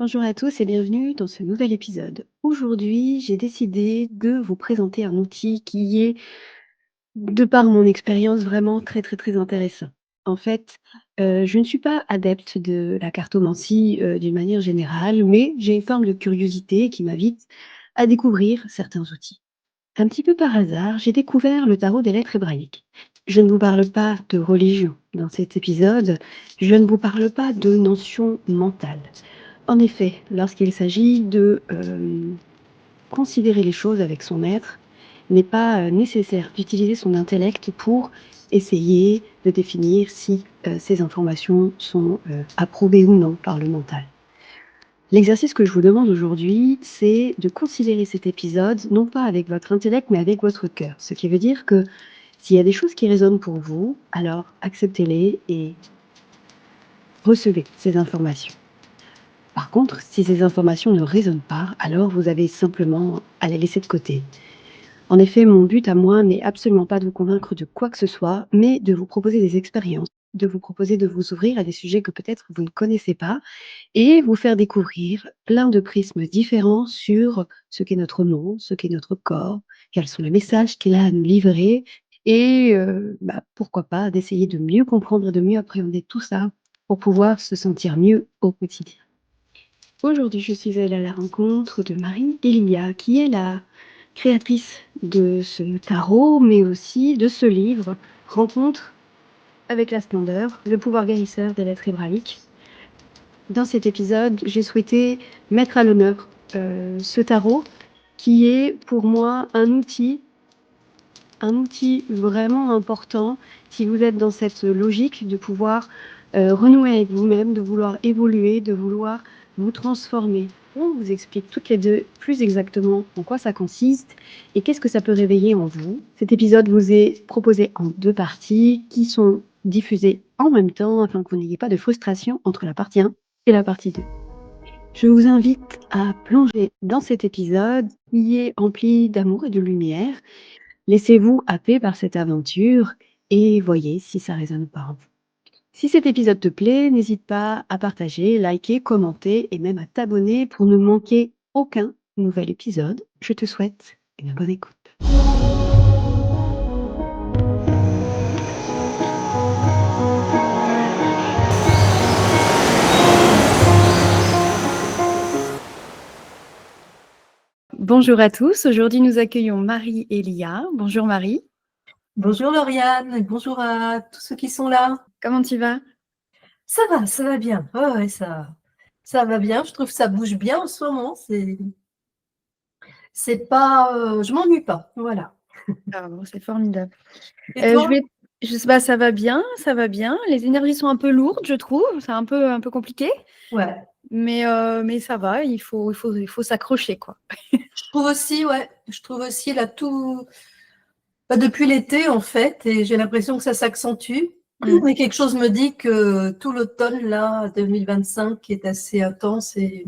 Bonjour à tous et bienvenue dans ce nouvel épisode. Aujourd'hui, j'ai décidé de vous présenter un outil qui est, de par mon expérience, vraiment très, très, très intéressant. En fait, je ne suis pas adepte de la cartomancie, d'une manière générale, mais j'ai une forme de curiosité qui m'invite à découvrir certains outils. Un petit peu par hasard, j'ai découvert le tarot des lettres hébraïques. Je ne vous parle pas de religion dans cet épisode, je ne vous parle pas de notions mentales. En effet, lorsqu'il s'agit de, considérer les choses avec son être, il n'est pas, nécessaire d'utiliser son intellect pour essayer de définir si, ces informations sont, approuvées ou non par le mental. L'exercice que je vous demande aujourd'hui, c'est de considérer cet épisode, non pas avec votre intellect, mais avec votre cœur. Ce qui veut dire que s'il y a des choses qui résonnent pour vous, alors acceptez-les et recevez ces informations. Par contre, si ces informations ne résonnent pas, alors vous avez simplement à les laisser de côté. En effet, mon but à moi n'est absolument pas de vous convaincre de quoi que ce soit, mais de vous proposer des expériences, de vous proposer de vous ouvrir à des sujets que peut-être vous ne connaissez pas et vous faire découvrir plein de prismes différents sur ce qu'est notre monde, ce qu'est notre corps, quels sont les messages qu'il a à nous livrer et pourquoi pas d'essayer de mieux comprendre et de mieux appréhender tout ça pour pouvoir se sentir mieux au quotidien. Aujourd'hui, je suis allée à la rencontre de Marie Elia, qui est la créatrice de ce tarot, mais aussi de ce livre, Rencontre avec la splendeur, le pouvoir guérisseur des lettres hébraïques. Dans cet épisode, j'ai souhaité mettre à l'honneur ce tarot, qui est pour moi un outil vraiment important si vous êtes dans cette logique de pouvoir renouer avec vous-même, de vouloir évoluer, de vouloir vous transformer. On vous explique toutes les deux plus exactement en quoi ça consiste et qu'est-ce que ça peut réveiller en vous. Cet épisode vous est proposé en 2 parties qui sont diffusées en même temps afin que vous n'ayez pas de frustration entre la partie 1 et la partie 2. Je vous invite à plonger dans cet épisode qui est empli d'amour et de lumière. Laissez-vous happer par cette aventure et voyez si ça résonne pas en vous. Si cet épisode te plaît, n'hésite pas à partager, liker, commenter et même à t'abonner pour ne manquer aucun nouvel épisode. Je te souhaite une bonne écoute. Bonjour à tous, aujourd'hui nous accueillons Marie Elia. Bonjour Marie. Bonjour Lauriane, et bonjour à tous ceux qui sont là. Comment tu vas? Ça va bien. Ouais, ça va bien. Je trouve que ça bouge bien en ce moment. C'est pas, je m'ennuie pas. Voilà. Ah bon, c'est formidable. Et toi? Ça va bien, ça va bien. Les énergies sont un peu lourdes, je trouve. C'est un peu compliqué, Ouais. mais ça va. Il faut s'accrocher, quoi. Je trouve aussi, ouais. Je trouve aussi là tout, bah, depuis l'été en fait, et j'ai l'impression que ça s'accentue. Mais quelque chose me dit que tout l'automne là, 2025, est assez intense et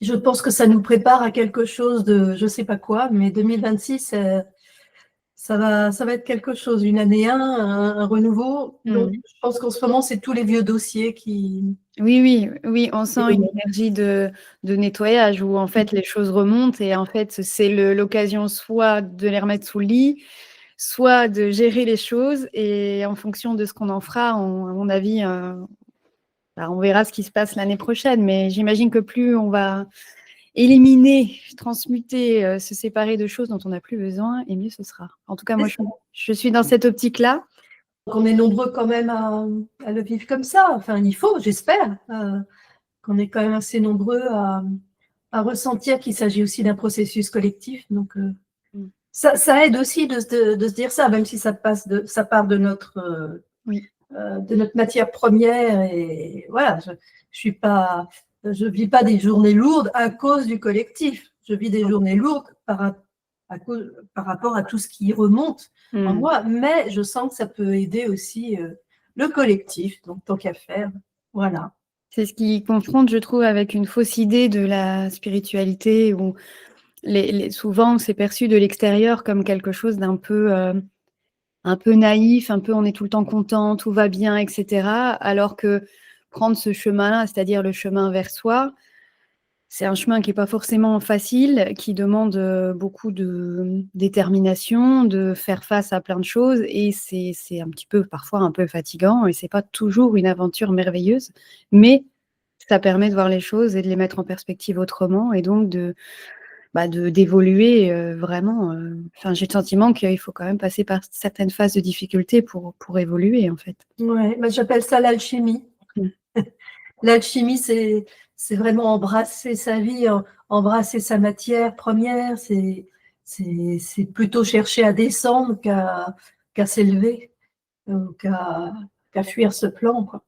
je pense que ça nous prépare à quelque chose de, je sais pas quoi, mais 2026. Ça va être quelque chose, une année un renouveau. Donc, je pense qu'en ce moment, c'est tous les vieux dossiers qui Oui, on sent une remontent. énergie de nettoyage où en fait les choses remontent et en fait c'est l'occasion soit de les remettre sous le lit, soit de gérer les choses et en fonction de ce qu'on en fera, à mon avis, on verra ce qui se passe l'année prochaine. Mais j'imagine que plus on va éliminer, transmuter, se séparer de choses dont on n'a plus besoin et mieux ce sera. En tout cas, moi je suis dans cette optique-là. Donc, on est nombreux quand même à le vivre comme ça. Enfin, il faut, j'espère, qu'on est quand même assez nombreux à ressentir qu'il s'agit aussi d'un processus collectif. Donc, ça aide aussi de se dire ça, même si ça part de notre matière première. Et voilà, je vis pas des journées lourdes à cause du collectif. Je vis des journées lourdes par rapport à tout ce qui remonte en moi, mais je sens que ça peut aider aussi le collectif, donc tant qu'à faire, voilà. C'est ce qui confronte, je trouve, avec une fausse idée de la spiritualité où souvent c'est perçu de l'extérieur comme quelque chose un peu naïf, un peu on est tout le temps content, tout va bien, etc. Alors que prendre ce chemin-là, c'est-à-dire le chemin vers soi, c'est un chemin qui n'est pas forcément facile, qui demande beaucoup de détermination, de faire face à plein de choses, et c'est un petit peu, parfois un peu fatigant, et c'est pas toujours une aventure merveilleuse, mais ça permet de voir les choses et de les mettre en perspective autrement, et donc d'évoluer vraiment. Enfin, j'ai le sentiment qu'il faut quand même passer par certaines phases de difficulté pour évoluer, en fait. Ouais, bah, j'appelle ça l'alchimie. Mm. L'alchimie, c'est vraiment embrasser sa vie, embrasser sa matière première. C'est plutôt chercher à descendre qu'à s'élever, qu'à fuir ce plan, quoi.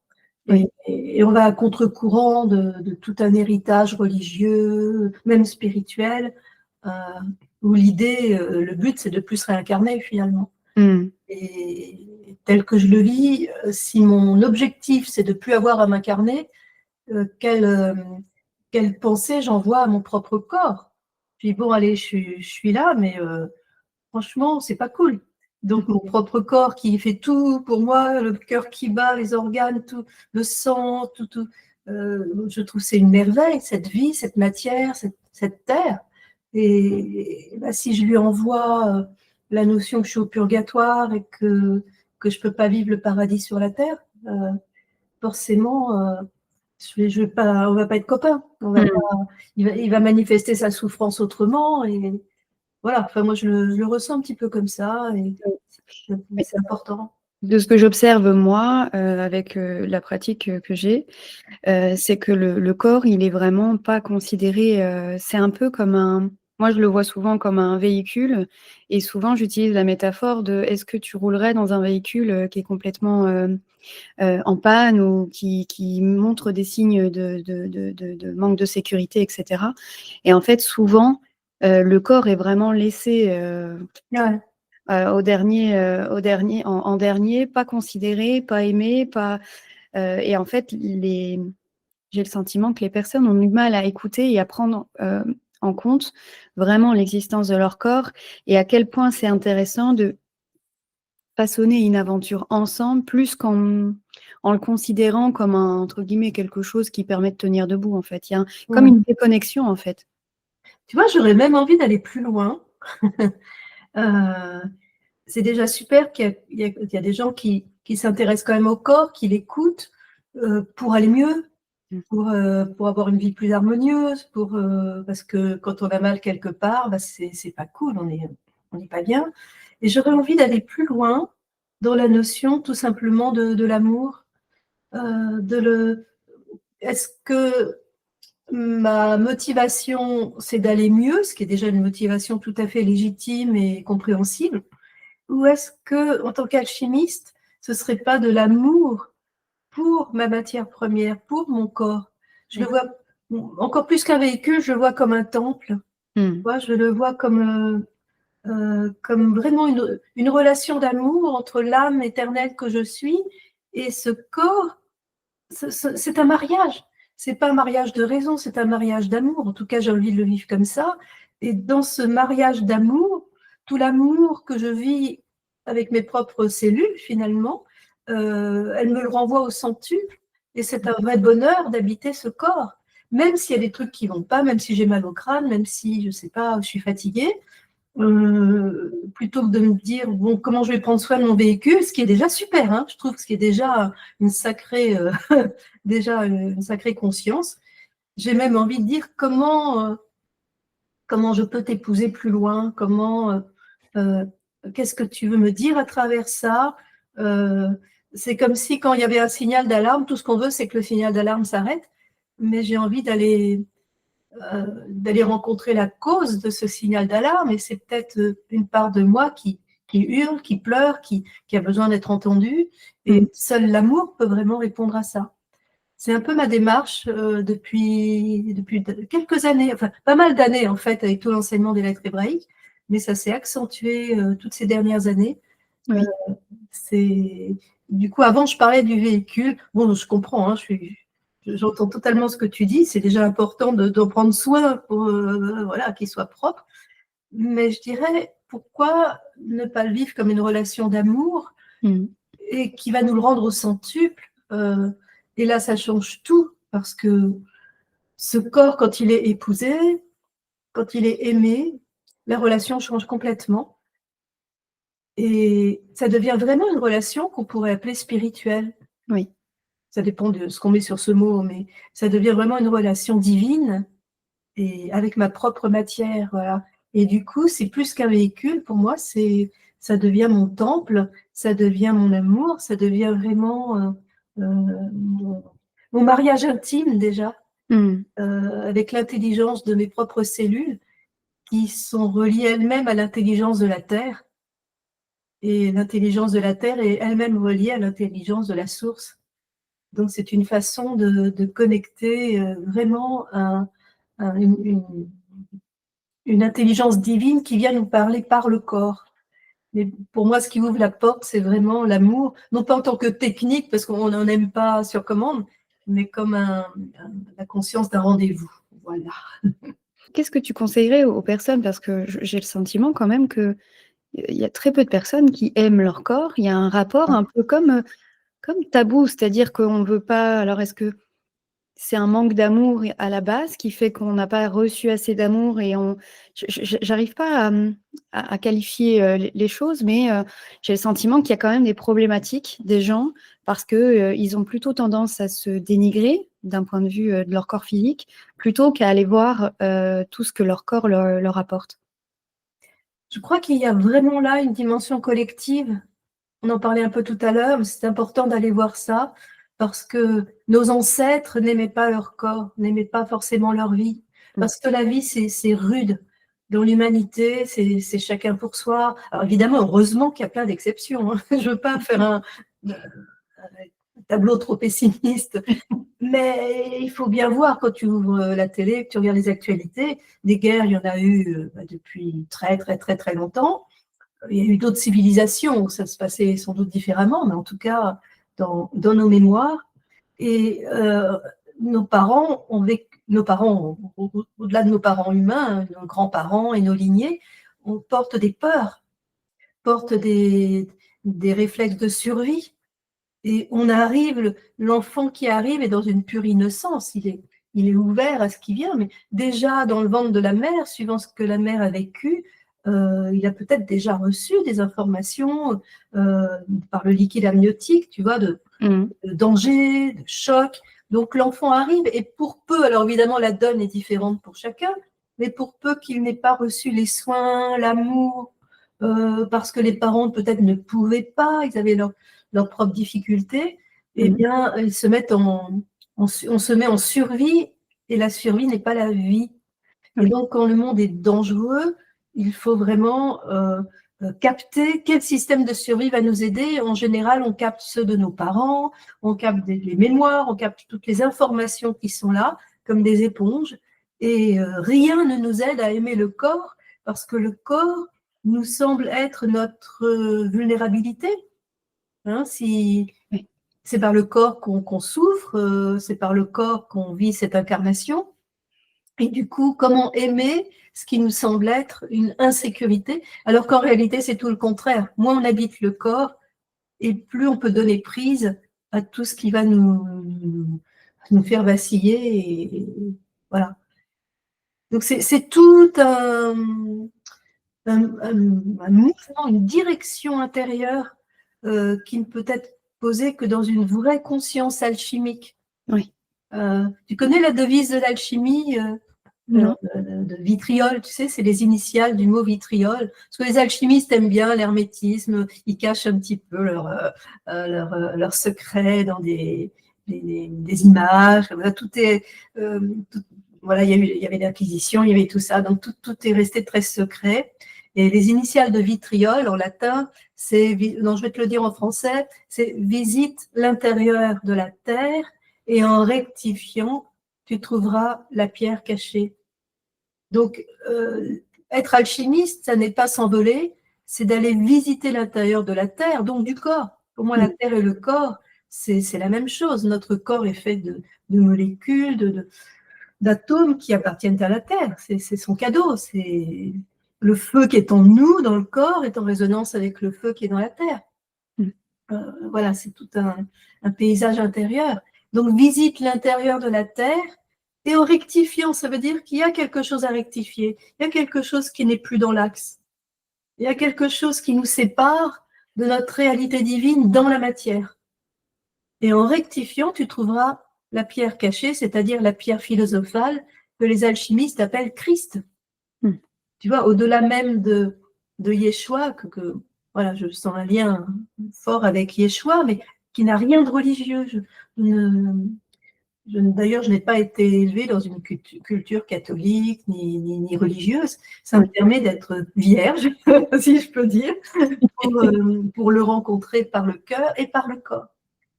Oui. Et on va à contre-courant de tout un héritage religieux, même spirituel, où l'idée, le but, c'est de plus se réincarner finalement. Mm. Et tel que je le vis, si mon objectif, c'est de ne plus avoir à m'incarner, quelle pensée j'envoie à mon propre corps. Puis bon, allez, je suis là, mais franchement, c'est pas cool. Donc mon propre corps qui fait tout pour moi, le cœur qui bat, les organes, tout, le sang, tout. Je trouve que c'est une merveille, cette vie, cette matière, cette terre. Et bah, si je lui envoie la notion que je suis au purgatoire et que je ne peux pas vivre le paradis sur la terre, forcément, je vais pas, on ne va pas être copains. Il va manifester sa souffrance autrement. Et voilà, enfin, moi, je le ressens un petit peu comme ça. Et c'est important. De ce que j'observe, moi, avec la pratique que j'ai, c'est que le corps, il est vraiment pas considéré. C'est un peu comme un. Moi, je le vois souvent comme un véhicule, et souvent j'utilise la métaphore de est-ce que tu roulerais dans un véhicule qui est complètement en panne ou qui montre des signes de manque de sécurité, etc. Et en fait, souvent, le corps est vraiment laissé Ouais. en dernier, pas considéré, pas aimé, pas. Et en fait, j'ai le sentiment que les personnes ont du mal à écouter et à prendre en compte vraiment l'existence de leur corps, et à quel point c'est intéressant de façonner une aventure ensemble, plus en le considérant comme entre guillemets, quelque chose qui permet de tenir debout, en fait. Il y a comme une déconnexion, en fait. Tu vois, j'aurais même envie d'aller plus loin. C'est déjà super qu'il y a des gens qui s'intéressent quand même au corps, qui l'écoutent pour aller mieux, pour avoir une vie plus harmonieuse, parce que quand on a mal quelque part, bah, c'est pas cool, on n'est pas bien. Et j'aurais envie d'aller plus loin dans la notion tout simplement de l'amour. Est-ce que ma motivation, c'est d'aller mieux, ce qui est déjà une motivation tout à fait légitime et compréhensible, ou est-ce que, en tant qu'alchimiste, ce serait pas de l'amour pour ma matière première, pour mon corps? Je le vois encore plus qu'un véhicule, je le vois comme un temple. Je le vois comme vraiment une relation d'amour entre l'âme éternelle que je suis et ce corps. C'est un mariage. C'est pas un mariage de raison, c'est un mariage d'amour. En tout cas, j'ai envie de le vivre comme ça. Et dans ce mariage d'amour, tout l'amour que je vis avec mes propres cellules, finalement, elle me le renvoie au centuple. Et c'est un vrai bonheur d'habiter ce corps. Même s'il y a des trucs qui vont pas, même si j'ai mal au crâne, même si, je sais pas, je suis fatiguée, plutôt que de me dire bon, comment je vais prendre soin de mon véhicule, ce qui est déjà super, hein, je trouve que ce qui est déjà une sacrée, déjà une sacrée conscience. J'ai même envie de dire comment je peux t'épouser plus loin, qu'est-ce que tu veux me dire à travers ça. C'est comme si quand il y avait un signal d'alarme, tout ce qu'on veut, c'est que le signal d'alarme s'arrête, mais j'ai envie d'aller rencontrer la cause de ce signal d'alarme, et c'est peut-être une part de moi qui hurle, qui pleure, qui a besoin d'être entendue, et seul l'amour peut vraiment répondre à ça. C'est un peu ma démarche depuis quelques années, enfin pas mal d'années en fait, avec tout l'enseignement des lettres hébraïques, mais ça s'est accentué toutes ces dernières années. Oui. Du coup, avant, je parlais du véhicule. Bon, je comprends, hein, j'entends totalement ce que tu dis. C'est déjà important d'en prendre soin pour voilà, qu'il soit propre. Mais je dirais, pourquoi ne pas le vivre comme une relation d'amour et qui va nous le rendre au centuple Et là, ça change tout, parce que ce corps, quand il est épousé, quand il est aimé, la relation change complètement. Et ça devient vraiment une relation qu'on pourrait appeler spirituelle. Oui. Ça dépend de ce qu'on met sur ce mot, mais ça devient vraiment une relation divine et avec ma propre matière, voilà. Et du coup, c'est plus qu'un véhicule, pour moi, ça devient mon temple, ça devient mon amour, ça devient vraiment mon mariage intime déjà, avec l'intelligence de mes propres cellules qui sont reliées elles-mêmes à l'intelligence de la Terre. Et l'intelligence de la Terre est elle-même reliée à l'intelligence de la source. Donc, c'est une façon de connecter vraiment une intelligence divine qui vient nous parler par le corps. Mais pour moi, ce qui ouvre la porte, c'est vraiment l'amour, non pas en tant que technique, parce qu'on n'en aime pas sur commande, mais comme la conscience d'un rendez-vous. Voilà. Qu'est-ce que tu conseillerais aux personnes? Parce que j'ai le sentiment quand même qu'il y a très peu de personnes qui aiment leur corps. Il y a un rapport un peu comme tabou, c'est-à-dire qu'on ne veut pas. Alors, est-ce que c'est un manque d'amour à la base qui fait qu'on n'a pas reçu assez d'amour et j'arrive pas à qualifier les choses, mais j'ai le sentiment qu'il y a quand même des problématiques des gens parce que ils ont plutôt tendance à se dénigrer d'un point de vue de leur corps physique plutôt qu'à aller voir tout ce que leur corps leur apporte. Je crois qu'il y a vraiment là une dimension collective. On en parlait un peu tout à l'heure, mais c'est important d'aller voir ça parce que nos ancêtres n'aimaient pas leur corps, n'aimaient pas forcément leur vie. Parce que la vie, c'est rude. Dans l'humanité, c'est chacun pour soi. Alors évidemment, heureusement qu'il y a plein d'exceptions, hein. Je ne veux pas faire un tableau trop pessimiste, mais il faut bien voir quand tu ouvres la télé, que tu regardes les actualités, des guerres, il y en a eu depuis très, très, très, très longtemps. Il y a eu d'autres civilisations où ça se passait sans doute différemment, mais en tout cas, dans nos mémoires. Et nos parents ont vécu, au-delà de nos parents humains, nos grands-parents et nos lignées, on porte des peurs, porte des réflexes de survie. Et on arrive, l'enfant qui arrive est dans une pure innocence, il est ouvert à ce qui vient, mais déjà dans le ventre de la mère, suivant ce que la mère a vécu, il a peut-être déjà reçu des informations par le liquide amniotique, tu vois, de danger, de choc. Donc l'enfant arrive et pour peu, alors évidemment la donne est différente pour chacun, mais pour peu qu'il n'ait pas reçu les soins, l'amour, parce que les parents peut-être ne pouvaient pas, ils avaient leurs propres difficultés, eh bien ils se mettent on se met en survie et la survie n'est pas la vie. Et donc, quand le monde est dangereux, il faut vraiment capter quel système de survie va nous aider. En général, on capte ceux de nos parents, on capte les mémoires, on capte toutes les informations qui sont là, comme des éponges. Et rien ne nous aide à aimer le corps, parce que le corps nous semble être notre vulnérabilité. Hein, c'est par le corps qu'on souffre, c'est par le corps qu'on vit cette incarnation. Et du coup, comment aimer ce qui nous semble être une insécurité, alors qu'en réalité, c'est tout le contraire. Moins on habite le corps, et plus on peut donner prise à tout ce qui va nous faire vaciller. Et voilà. Donc, c'est tout un mouvement, une direction intérieure qui ne peut être posée que dans une vraie conscience alchimique. Oui. Tu connais la devise de l'alchimie de vitriol, tu sais, c'est les initiales du mot vitriol. Parce que les alchimistes aiment bien l'hermétisme, ils cachent un petit peu leur secret dans des images. Voilà, tout est, voilà, il y avait l'acquisition, il y avait tout ça, donc tout est resté très secret. Et les initiales de vitriol en latin, non, je vais te le dire en français, c'est visite l'intérieur de la terre et en rectifiant, tu trouveras la pierre cachée. Donc, être alchimiste, ça n'est pas s'envoler, c'est d'aller visiter l'intérieur de la terre, donc du corps. Pour moi, la terre et le corps, c'est la même chose. Notre corps est fait de molécules, d'atomes qui appartiennent à la terre. C'est son cadeau. C'est le feu qui est en nous, dans le corps, est en résonance avec le feu qui est dans la terre. Voilà, c'est tout un paysage intérieur. Donc, visite l'intérieur de la terre et en rectifiant, ça veut dire qu'il y a quelque chose à rectifier. Il y a quelque chose qui n'est plus dans l'axe. Il y a quelque chose qui nous sépare de notre réalité divine dans la matière. Et en rectifiant, tu trouveras la pierre cachée, c'est-à-dire la pierre philosophale que les alchimistes appellent Christ. Tu vois, au-delà même de Yeshua, voilà, je sens un lien fort avec Yeshua, mais qui n'a rien de religieux. D'ailleurs, je n'ai pas été élevée dans une culture catholique ni religieuse. Ça me permet d'être vierge, si je peux dire, pour le rencontrer par le cœur et par le corps.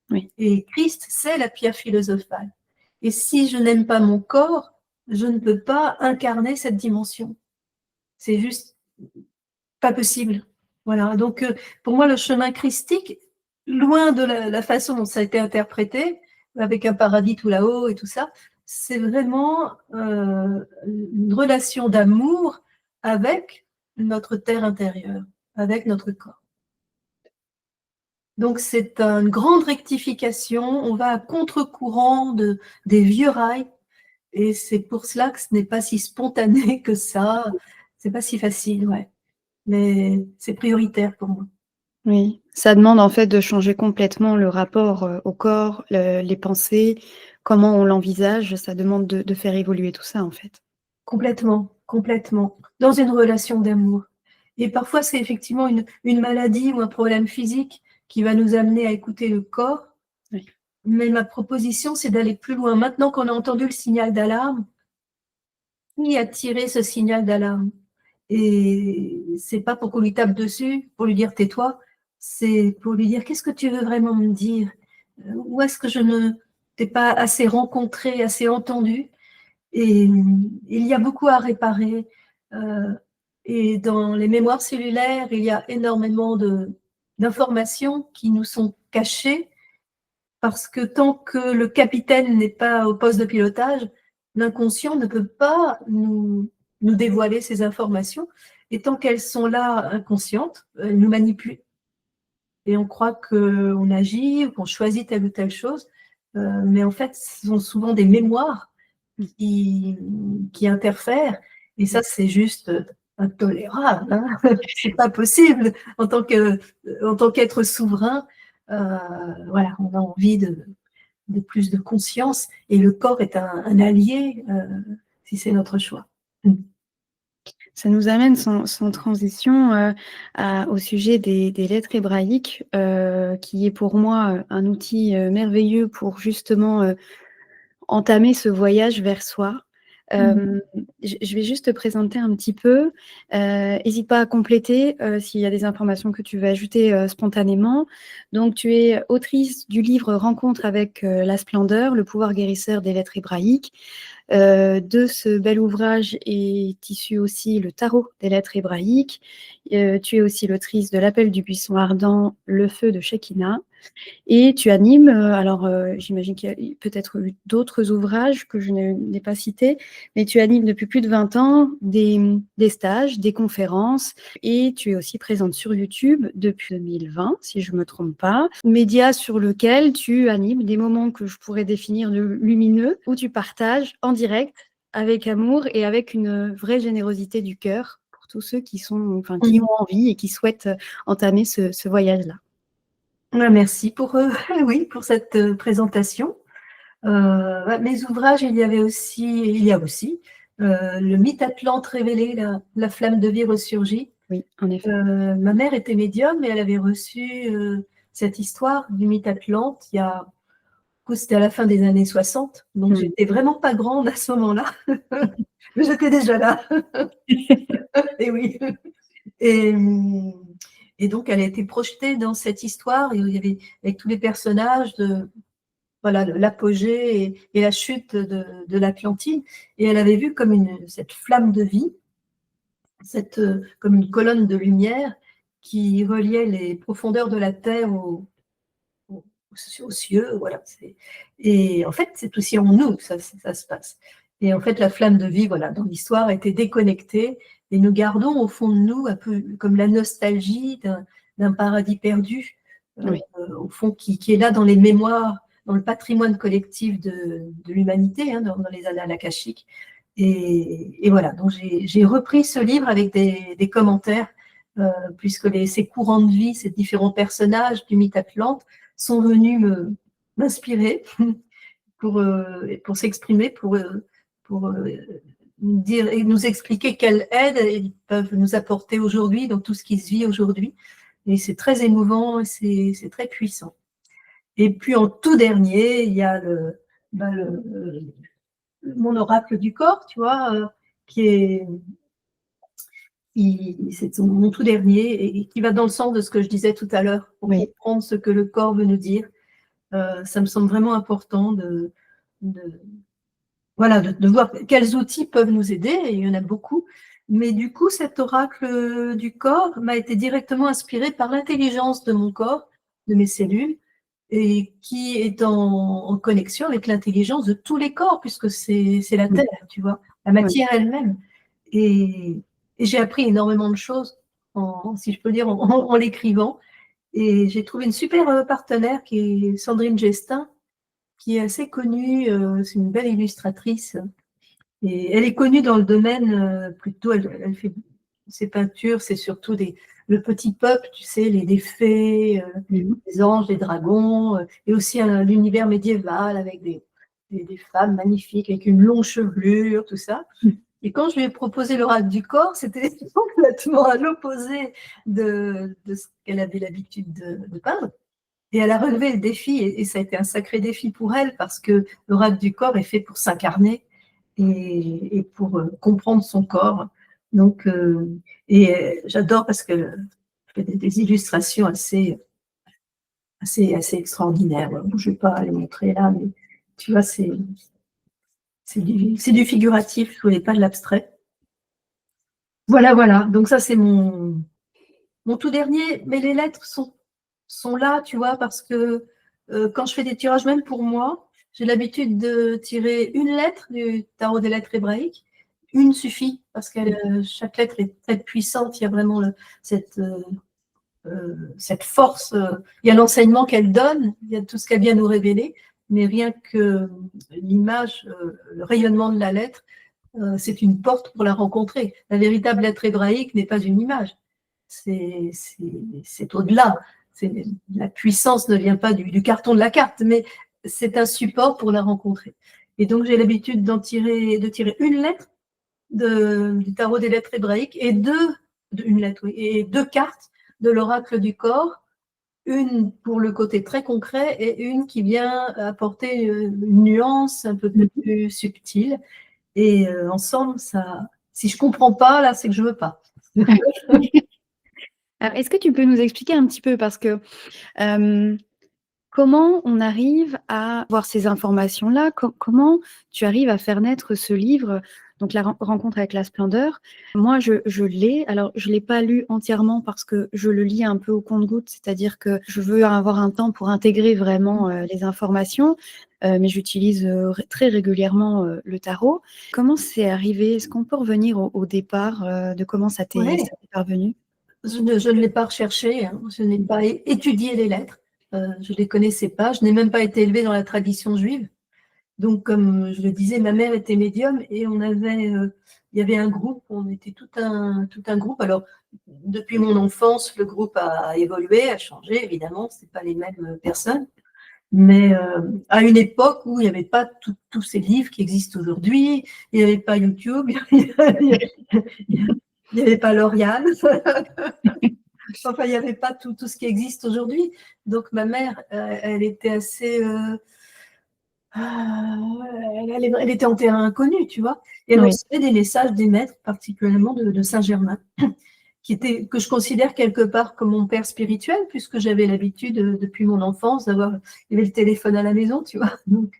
Oui. Et Christ, c'est la pierre philosophale. Et si je n'aime pas mon corps, je ne peux pas incarner cette dimension. C'est juste pas possible. Voilà. Donc, pour moi, le chemin christique, loin de la façon dont ça a été interprété, avec un paradis tout là-haut et tout ça, c'est vraiment une relation d'amour avec notre terre intérieure, avec notre corps. Donc, c'est une grande rectification. On va à contre-courant des vieux rails. Et c'est pour cela que ce n'est pas si spontané que ça. C'est pas si facile, ouais. Mais c'est prioritaire pour moi. Oui, ça demande en fait de changer complètement le rapport au corps, les pensées, comment on l'envisage. Ça demande de faire évoluer tout ça en fait. Complètement, complètement. Dans une relation d'amour. Et parfois, c'est effectivement une maladie ou un problème physique qui va nous amener à écouter le corps. Oui. Mais ma proposition, c'est d'aller plus loin. Maintenant qu'on a entendu le signal d'alarme, qui a tiré ce signal d'alarme? Et c'est pas pour qu'on lui tape dessus, pour lui dire tais-toi, c'est pour lui dire qu'est-ce que tu veux vraiment me dire? Où est-ce que je ne t'ai pas assez rencontré, assez entendu? Et il y a beaucoup à réparer. Et dans les mémoires cellulaires, il y a énormément d'informations qui nous sont cachées parce que tant que le capitaine n'est pas au poste de pilotage, l'inconscient ne peut pas nous dévoiler ces informations. Et tant qu'elles sont là inconscientes, elles nous manipulent. Et on croit qu'on agit ou qu'on choisit telle ou telle chose. Mais en fait, ce sont souvent des mémoires qui interfèrent. Et ça, c'est juste intolérable. Hein. C'est pas possible. En tant qu'être souverain, voilà, on a envie de plus de conscience. Et le corps est un allié si c'est notre choix. Ça nous amène sans transition au sujet des lettres hébraïques, qui est pour moi un outil merveilleux pour justement entamer ce voyage vers soi. Je vais juste te présenter un petit peu. N'hésite pas à compléter s'il y a des informations que tu veux ajouter spontanément. Donc, tu es autrice du livre Rencontre avec la splendeur, le pouvoir guérisseur des lettres hébraïques. De ce bel ouvrage est issu aussi le tarot des lettres hébraïques. Tu es aussi l'autrice de L'appel du buisson ardent, le feu de Shekinah. Et tu animes, alors j'imagine qu'il y a peut-être eu d'autres ouvrages que je n'ai pas cités, mais tu animes depuis plus de 20 ans des stages, des conférences, et tu es aussi présente sur YouTube depuis 2020, si je ne me trompe pas. Média sur lequel tu animes des moments que je pourrais définir de lumineux, où tu partages en direct, avec amour et avec une vraie générosité du cœur pour tous ceux qui ont envie et qui souhaitent entamer ce voyage-là. Merci pour, oui, pour cette présentation. Mes ouvrages, il y a aussi le mythe Atlante révélé, la flamme de vie ressurgit. Oui, en effet. Ma mère était médium et elle avait reçu cette histoire du mythe Atlante c'était à la fin des années 60, donc j'étais vraiment pas grande à ce moment-là, mais j'étais déjà là. Et oui. Et donc, elle a été projetée dans cette histoire, et il y avait avec tous les personnages l'apogée et la chute de l'Atlantide, et elle avait vu comme cette flamme de vie, comme une colonne de lumière qui reliait les profondeurs de la Terre aux cieux, voilà. Et en fait, c'est aussi en nous que ça se passe. Et en fait, la flamme de vie, voilà, dans l'histoire, a été déconnectée, et nous gardons au fond de nous un peu comme la nostalgie d'un paradis perdu, Oui. au fond, qui est là dans les mémoires dans le patrimoine collectif de l'humanité, hein, dans les annales akashiques. Et voilà, donc j'ai repris ce livre avec des commentaires, puisque ces courants de vie, ces différents personnages du mythe Atlante sont venus m'inspirer pour s'exprimer, pour dire et nous expliquer quelle aide ils peuvent nous apporter aujourd'hui dans tout ce qui se vit aujourd'hui. Et c'est très émouvant, c'est très puissant. Et puis en tout dernier, il y a mon oracle du corps, tu vois, qui est c'est mon tout dernier et qui va dans le sens de ce que je disais tout à l'heure, pour comprendre ce que le corps veut nous dire. Ça me semble vraiment important de voir quels outils peuvent nous aider, et il y en a beaucoup. Mais du coup, cet oracle du corps m'a été directement inspiré par l'intelligence de mon corps, de mes cellules, et qui est en connexion avec l'intelligence de tous les corps, puisque c'est la Terre, tu vois, la matière elle-même. Et j'ai appris énormément de choses, si je peux dire, en l'écrivant. Et j'ai trouvé une super partenaire qui est Sandrine Gestin, qui est assez connue, c'est une belle illustratrice. Et elle est connue dans le domaine, plutôt, elle fait ses peintures, c'est surtout le petit peuple, tu sais, les fées, les anges, les dragons, et aussi l'univers médiéval avec des femmes magnifiques, avec une longue chevelure, tout ça. Et quand je lui ai proposé l'oracle du corps, c'était complètement à l'opposé de ce qu'elle avait l'habitude de peindre. Et elle a relevé le défi, et ça a été un sacré défi pour elle, parce que l'oracle du corps est fait pour s'incarner et pour comprendre son corps. Donc, j'adore parce qu'elle fait des illustrations assez extraordinaires. Je ne vais pas les montrer là, mais tu vois, c'est du figuratif, je ne voulais pas de l'abstrait. Voilà. Donc ça, c'est mon tout dernier. Mais les lettres sont là, tu vois, parce que quand je fais des tirages, même pour moi, j'ai l'habitude de tirer une lettre du tarot des lettres hébraïques. Une suffit, parce que chaque lettre est très puissante. Il y a vraiment cette force. Il y a l'enseignement qu'elle donne, il y a tout ce qu'elle vient nous révéler, mais rien que l'image, le rayonnement de la lettre, c'est une porte pour la rencontrer. La véritable lettre hébraïque n'est pas une image. C'est au-delà. La puissance ne vient pas du carton de la carte, mais c'est un support pour la rencontrer. Et donc, j'ai l'habitude de tirer une lettre du tarot des lettres hébraïques et deux cartes de l'oracle du corps, une pour le côté très concret et une qui vient apporter une nuance un peu plus subtile. Et ensemble, si je ne comprends pas, là, c'est que je ne veux pas. Alors, est-ce que tu peux nous expliquer un petit peu, parce que comment on arrive à voir ces informations-là? Comment tu arrives à faire naître ce livre, donc La rencontre avec la splendeur? Moi, je l'ai. Alors, je ne l'ai pas lu entièrement parce que je le lis un peu au compte-gouttes, c'est-à-dire que je veux avoir un temps pour intégrer vraiment les informations, mais j'utilise très régulièrement le tarot. Comment c'est arrivé? Est-ce qu'on peut revenir au départ de comment ça t'est parvenu? Je ne l'ai pas recherché, hein. Je n'ai pas étudié les lettres, je ne les connaissais pas, je n'ai même pas été élevée dans la tradition juive. Donc, comme je le disais, ma mère était médium et il y avait un groupe, on était tout un groupe. Alors, depuis mon enfance, le groupe a évolué, a changé, évidemment, ce n'est pas les mêmes personnes. Mais à une époque où il n'y avait pas tous ces livres qui existent aujourd'hui, il n'y avait pas YouTube, il n'y avait pas L'Oréal. Enfin, il n'y avait pas tout ce qui existe aujourd'hui. Donc, ma mère, elle était assez... elle était en terrain inconnu, tu vois. Et elle recevait des messages des maîtres, particulièrement de Saint-Germain, que je considère quelque part comme mon père spirituel, puisque j'avais l'habitude, depuis mon enfance, il y avait le téléphone à la maison, tu vois. Donc,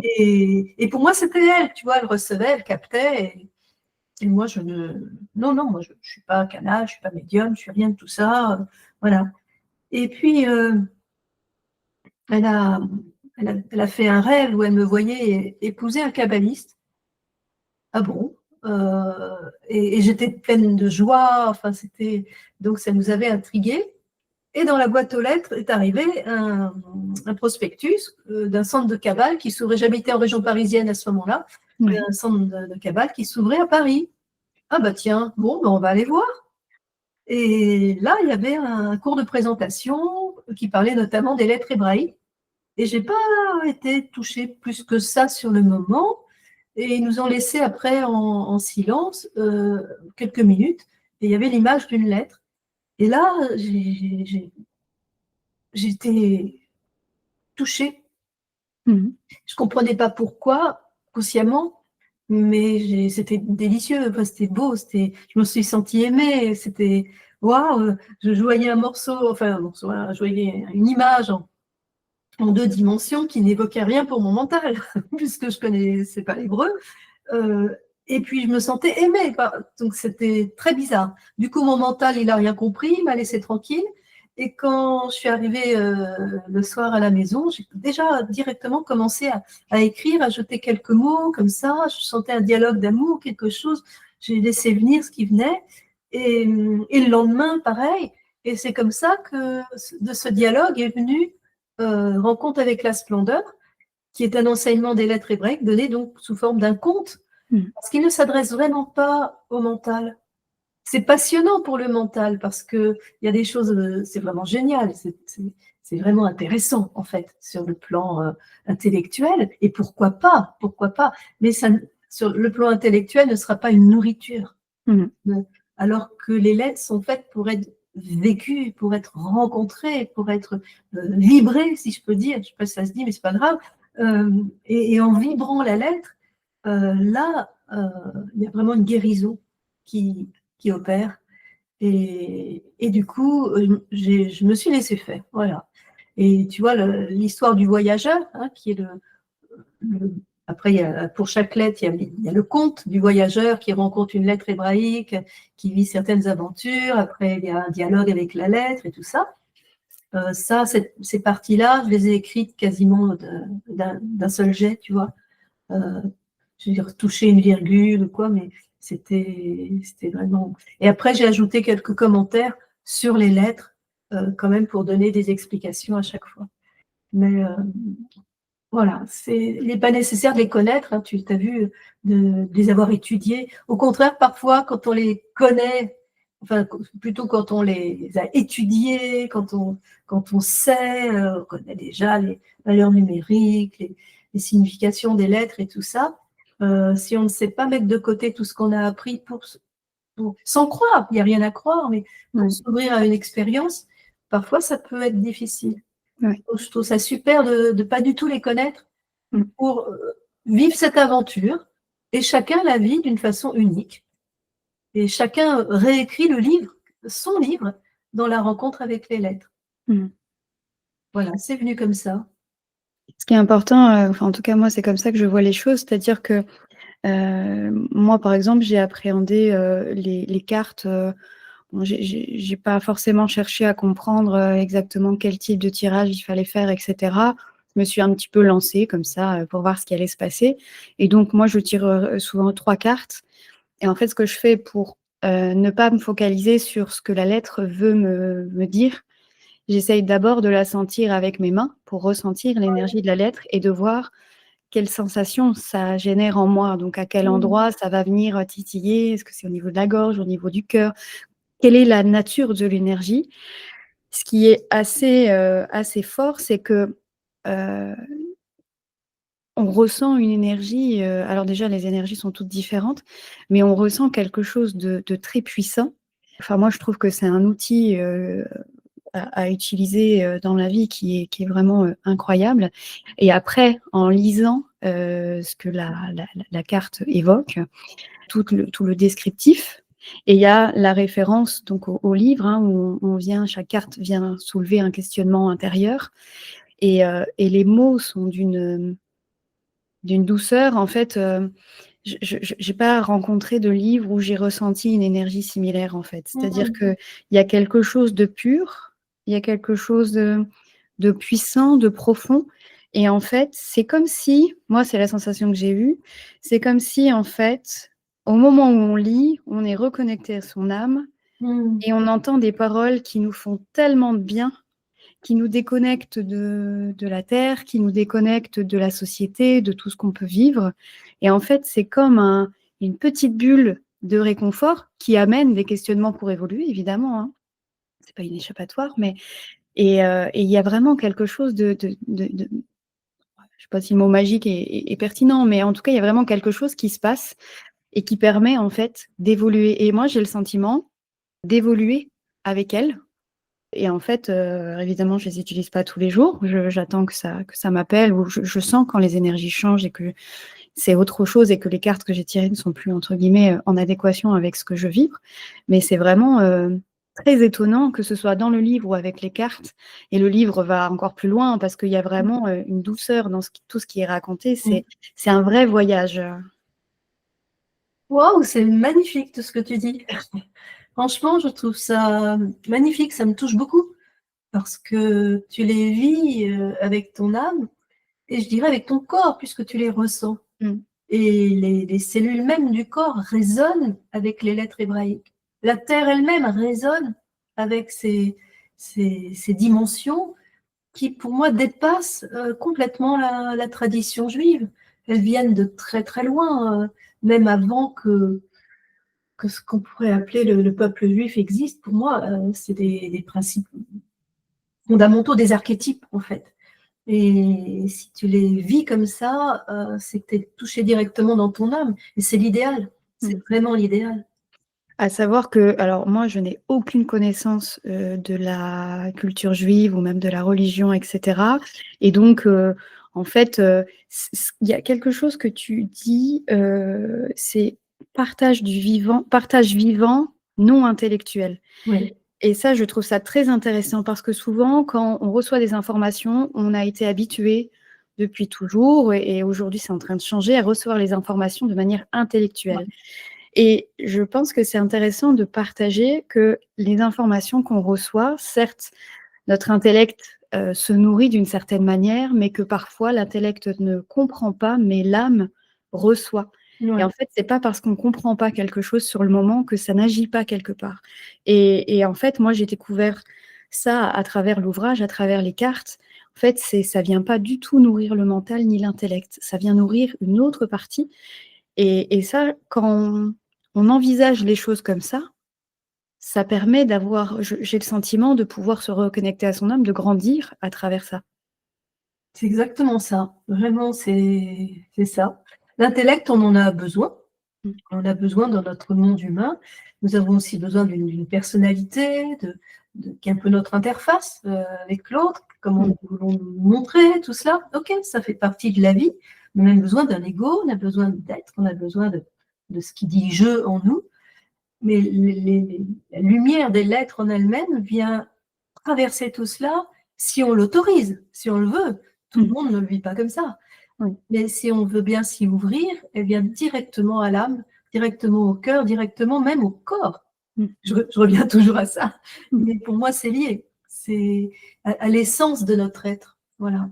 et pour moi, c'était elle, tu vois. Elle recevait, elle captait. Et moi, non, moi, je ne suis pas canal, je ne suis pas médium, je ne suis rien de tout ça. Voilà. Et puis, elle a fait un rêve où elle me voyait épouser un kabbaliste. Ah bon? Et j'étais pleine de joie. Enfin, donc ça nous avait intrigués. Et dans la boîte aux lettres est arrivé un prospectus d'un centre de cabale qui s'ouvrait. J'habitais en région parisienne à ce moment-là. Ouais. Un centre de cabale qui s'ouvrait à Paris. Ah bah tiens, bon, on va aller voir. Et là, il y avait un cours de présentation qui parlait notamment des lettres hébraïques. Et je n'ai pas été touchée plus que ça sur le moment. Et ils nous ont laissé après en silence quelques minutes. Et il y avait l'image d'une lettre. Et là, j'étais touchée. Mhm. Je ne comprenais pas pourquoi, consciemment, mais c'était délicieux, enfin, c'était beau, je me suis sentie aimée, c'était waouh, je voyais un morceau, je voyais une image en 2 dimensions qui n'évoquait rien pour mon mental, puisque je ne connaissais pas l'hébreu. Et puis je me sentais aimée, donc c'était très bizarre. Du coup, mon mental, il n'a rien compris, il m'a laissé tranquille. Et quand je suis arrivée le soir à la maison, j'ai déjà directement commencé à écrire, à jeter quelques mots comme ça. Je sentais un dialogue d'amour, quelque chose. J'ai laissé venir ce qui venait. Et le lendemain, pareil. Et c'est comme ça que de ce dialogue est venu Rencontre avec la splendeur, qui est un enseignement des lettres hébraïques donné donc sous forme d'un conte, parce qu'il ne s'adresse vraiment pas au mental. C'est passionnant pour le mental parce qu'il y a des choses, c'est vraiment génial, c'est vraiment intéressant en fait sur le plan intellectuel, et pourquoi pas, mais ça, sur le plan intellectuel, ne sera pas une nourriture. Alors que les lettres sont faites pour être vécues, pour être rencontrées, pour être vibrées, si je peux dire. Je ne sais pas si ça se dit, mais ce n'est pas grave. Et en vibrant la lettre, là, il y a vraiment une guérison qui opère. Et du coup, je me suis laissée faire. Voilà. Et tu vois, l'histoire du voyageur, hein, qui est après, pour chaque lettre, il y a le conte du voyageur qui rencontre une lettre hébraïque, qui vit certaines aventures. Après, il y a un dialogue avec la lettre et tout ça. Ces parties-là, je les ai écrites quasiment d'un seul jet, tu vois. J'ai retouché une virgule ou quoi, mais c'était vraiment... Et après, j'ai ajouté quelques commentaires sur les lettres, quand même, pour donner des explications à chaque fois. Mais voilà, il n'est pas nécessaire de les connaître, hein, tu as vu, de les avoir étudiés. Au contraire, parfois, quand on les connaît, enfin, plutôt quand on les a étudiés, quand on sait, on connaît déjà les valeurs numériques, les significations des lettres et tout ça, si on ne sait pas mettre de côté tout ce qu'on a appris sans croire, il n'y a rien à croire, mais pour s'ouvrir à une expérience, parfois ça peut être difficile. Ouais. Je trouve ça super de ne pas du tout les connaître pour vivre cette aventure, et chacun la vit d'une façon unique. Et chacun réécrit son livre, dans la rencontre avec les lettres. Voilà, c'est venu comme ça. Ce qui est important, en tout cas moi c'est comme ça que je vois les choses, c'est-à-dire que moi par exemple j'ai appréhendé les cartes. Bon, j'ai pas forcément cherché à comprendre exactement quel type de tirage il fallait faire, etc. Je me suis un petit peu lancée comme ça pour voir ce qui allait se passer. Et donc, moi, je tire souvent 3 cartes. Et en fait, ce que je fais pour ne pas me focaliser sur ce que la lettre veut me dire, j'essaye d'abord de la sentir avec mes mains pour ressentir l'énergie de la lettre et de voir quelle sensation ça génère en moi. Donc, à quel endroit ça va venir titiller? Est-ce que c'est au niveau de la gorge, au niveau du cœur? Quelle est la nature de l'énergie? Ce qui est assez fort, c'est que on ressent une énergie, alors déjà les énergies sont toutes différentes, mais on ressent quelque chose de très puissant. Enfin moi je trouve que c'est un outil, à utiliser, dans la vie qui est vraiment, incroyable. Et après en lisant, ce que la carte évoque, tout le descriptif, et il y a la référence donc au livre, hein, où chaque carte vient soulever un questionnement intérieur, et les mots sont d'une douceur. En fait, je n'ai pas rencontré de livre où j'ai ressenti une énergie similaire, en fait. C'est-à-dire qu'il y a quelque chose de pur, il y a quelque chose de puissant, de profond. Et en fait, c'est comme si, moi, c'est la sensation que j'ai eue, c'est comme si, en fait, au moment où on lit, on est reconnecté à son âme Et on entend des paroles qui nous font tellement de bien, qui nous déconnectent de la terre, qui nous déconnectent de la société, de tout ce qu'on peut vivre. Et en fait, c'est comme une petite bulle de réconfort qui amène des questionnements pour évoluer, évidemment, hein. C'est pas une échappatoire, mais il y a vraiment quelque chose je sais pas si le mot magique est pertinent, mais en tout cas, il y a vraiment quelque chose qui se passe et qui permet en fait d'évoluer. Et moi, j'ai le sentiment d'évoluer avec elles. Et en fait, évidemment, je les utilise pas tous les jours. J'attends que ça m'appelle, ou je sens quand les énergies changent et que c'est autre chose et que les cartes que j'ai tirées ne sont plus, entre guillemets, en adéquation avec ce que je vibre. Mais c'est vraiment très étonnant que ce soit dans le livre ou avec les cartes. Et le livre va encore plus loin parce qu'il y a vraiment une douceur dans tout ce qui est raconté. C'est un vrai voyage. Waouh, c'est magnifique tout ce que tu dis. Franchement, je trouve ça magnifique, ça me touche beaucoup parce que tu les vis avec ton âme et je dirais avec ton corps puisque tu les ressens. Et les cellules mêmes du corps résonnent avec les lettres hébraïques. La terre elle-même résonne avec ces dimensions qui, pour moi, dépassent complètement la tradition juive. Elles viennent de très très loin, même avant que ce qu'on pourrait appeler le peuple juif existe. Pour moi, c'est des principes fondamentaux, des archétypes, en fait. Et si tu les vis comme ça, c'est que tu es touché directement dans ton âme. Et c'est l'idéal. C'est vraiment l'idéal. À savoir que, alors moi, je n'ai aucune connaissance de la culture juive ou même de la religion, etc. Et donc, en fait, il y a quelque chose que tu dis, c'est partage vivant, non intellectuel. Oui. Et ça, je trouve ça très intéressant parce que souvent, quand on reçoit des informations, on a été habitué depuis toujours, et aujourd'hui, c'est en train de changer, à recevoir les informations de manière intellectuelle. Et je pense que c'est intéressant de partager que les informations qu'on reçoit, certes, notre intellect se nourrit d'une certaine manière, mais que parfois l'intellect ne comprend pas, mais l'âme reçoit. Ouais. Et en fait, c'est pas parce qu'on comprend pas quelque chose sur le moment que ça n'agit pas quelque part. Et en fait, moi, j'ai découvert ça à travers l'ouvrage, à travers les cartes. En fait, ça vient pas du tout nourrir le mental ni l'intellect. Ça vient nourrir une autre partie. Et ça, quand on envisage les choses comme ça permet d'avoir, j'ai le sentiment de pouvoir se reconnecter à son âme, de grandir à travers ça. C'est exactement ça. Vraiment, c'est ça. L'intellect, on en a besoin. On en a besoin dans notre monde humain. Nous avons aussi besoin d'une personnalité, qui est un peu notre interface avec l'autre, comment nous voulons nous montrer, tout cela. Ok, ça fait partie de la vie. On a même besoin d'un ego, on a besoin d'être, on a besoin de ce qui dit je en nous. Mais la lumière des lettres en elles-mêmes vient traverser tout cela si on l'autorise, si on le veut. Tout le monde ne le vit pas comme ça. Mais si on veut bien s'y ouvrir, elle vient directement à l'âme, directement au cœur, directement même au corps. Je reviens toujours à ça. Mais pour moi, c'est lié. C'est à l'essence de notre être. Voilà.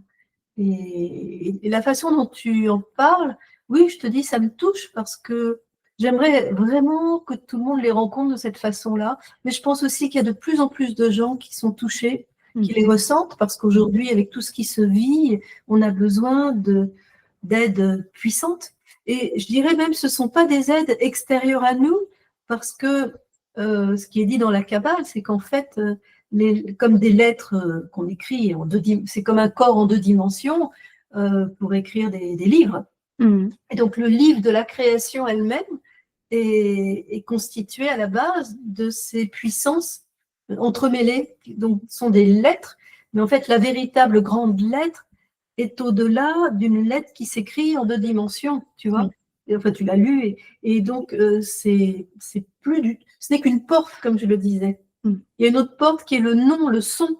Et la façon dont tu en parles, oui, je te dis, ça me touche parce que j'aimerais vraiment que tout le monde les rencontre de cette façon-là. Mais je pense aussi qu'il y a de plus en plus de gens qui sont touchés, qui les ressentent, parce qu'aujourd'hui, avec tout ce qui se vit, on a besoin d'aides puissantes. Et je dirais même, ce ne sont pas des aides extérieures à nous, parce que ce qui est dit dans la Kabbale, c'est qu'en fait, comme des lettres qu'on écrit, c'est comme un corps en 2 dimensions pour écrire des livres. Et donc, le livre de la création elle-même est constitué à la base de ces puissances entremêlées, donc ce sont des lettres, mais en fait, la véritable grande lettre est au-delà d'une lettre qui s'écrit en 2 dimensions, tu vois. Et, enfin, tu l'as lu, et donc c'est plus ce n'est qu'une porte, comme je le disais. Il y a une autre porte qui est le nom, le son,